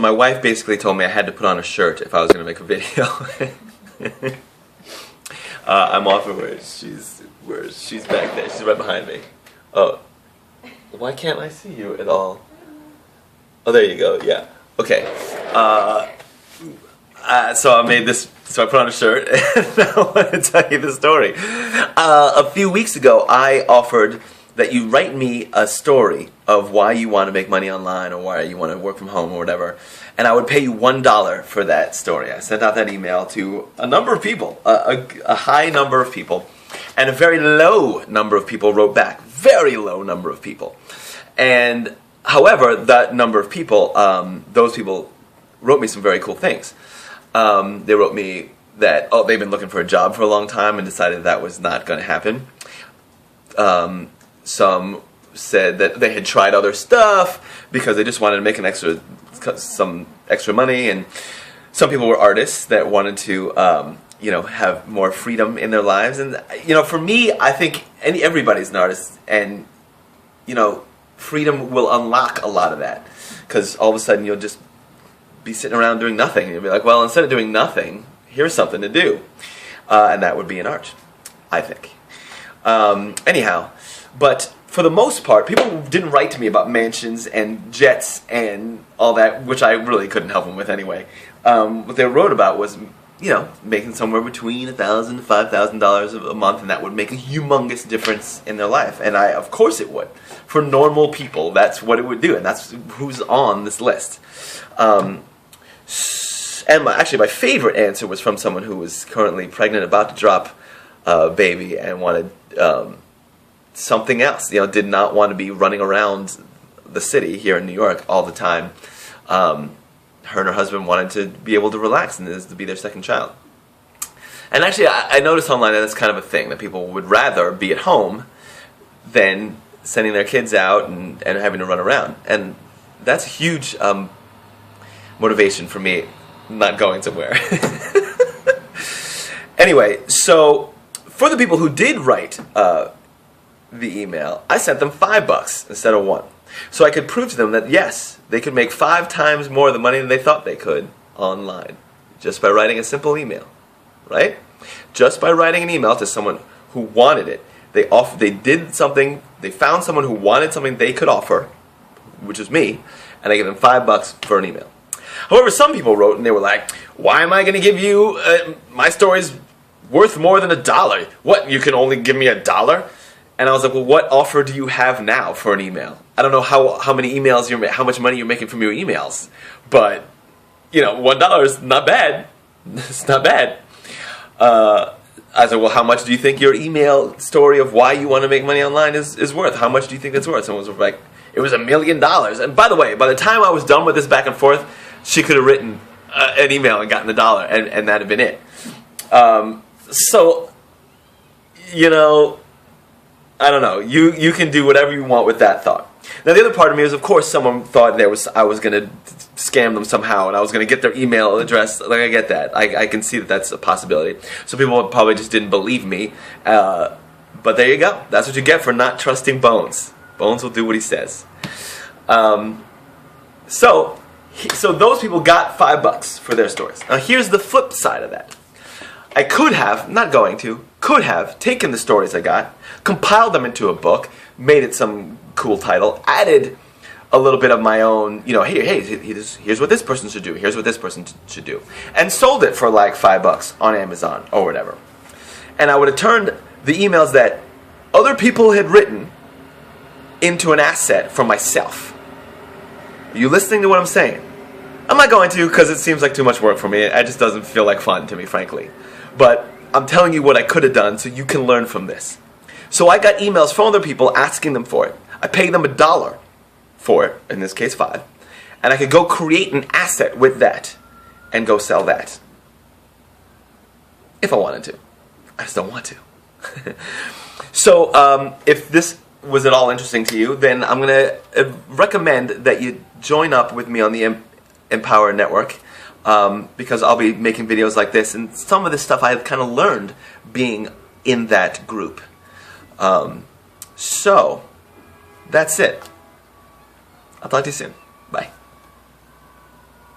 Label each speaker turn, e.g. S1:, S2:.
S1: My wife basically told me I had to put on a shirt if I was going to make a video. I'm off of her. She's back there. She's right behind me. Oh, why can't I see you at all? Oh, there you go. Yeah. Okay. So I made this. So I put on a shirt, and I want to tell you the story. A few weeks ago, I offered that you write me a story of why you want to make money online or why you want to work from home or whatever, and I would pay you $1 for that story. I sent out that email to a number of people, a high number of people, and a very low number of people wrote back. Very low number of people. And however, that number of people, those people wrote me some very cool things. They wrote me that, oh, they've been looking for a job for a long time and decided that was not going to happen. Some said that they had tried other stuff because they just wanted to make some extra money, and some people were artists that wanted to, have more freedom in their lives. And for me, I think everybody's an artist, and freedom will unlock a lot of that, because all of a sudden you'll just be sitting around doing nothing, and you'll be like, well, instead of doing nothing, here's something to do, and that would be an art, I think. Anyhow. But for the most part, people didn't write to me about mansions and jets and all that, which I really couldn't help them with anyway. What they wrote about was, making somewhere between $1,000 to $5,000 a month, and that would make a humongous difference in their life. And of course it would. For normal people, that's what it would do, and that's who's on this list. And actually, my favorite answer was from someone who was currently pregnant, about to drop a baby, and wanted something else. Did not want to be running around the city here in New York all the time. Her and her husband wanted to be able to relax, and this to be their second child. And actually, I noticed online that that's kind of a thing, that people would rather be at home than sending their kids out and having to run around. And that's a huge motivation for me not going somewhere. Anyway, so for the people who did write the email, I sent them $5 instead of $1. So I could prove to them that, yes, they could make 5 times more of the money than they thought they could online, just by writing a simple email, right? Just by writing an email to someone who wanted it. They did something, they found someone who wanted something they could offer, which was me, and I gave them $5 for an email. However, some people wrote and they were like, why am I going to give you, my story's worth more than $1. What, you can only give me $1? And I was like, well, what offer do you have now for an email? I don't know how many emails how much money you're making from your emails, but $1 is not bad. It's not bad. I said, well, how much do you think your email story of why you want to make money online is worth? How much do you think it's worth? Someone was like, it was $1 million. And by the way, by the time I was done with this back and forth, she could have written an email and gotten $1, and that'd have been it. So, I don't know. You can do whatever you want with that thought. Now, the other part of me is, of course, someone thought I was going to scam them somehow, and I was going to get their email address. Like, I get that. I can see that that's a possibility. So people probably just didn't believe me. But there you go. That's what you get for not trusting Bones. Bones will do what he says. So those people got $5 for their stories. Now, here's the flip side of that. I could have, not going to, could have taken the stories I got, compiled them into a book, made it some cool title, added a little bit of my own, here's what this person should do, here's what this person should do, and sold it for like $5 on Amazon or whatever. And I would have turned the emails that other people had written into an asset for myself. Are you listening to what I'm saying? I'm not going to, because it seems like too much work for me. It just doesn't feel like fun to me, frankly. But I'm telling you what I could have done so you can learn from this. So I got emails from other people asking them for it. I paid them $1 for it, in this case $5. And I could go create an asset with that and go sell that. If I wanted to. I just don't want to. So if this was at all interesting to you, then I'm going to recommend that you join up with me on the Empower Network, because I'll be making videos like this, and some of this stuff I've kind of learned being in that group. So, that's it. I'll talk to you soon.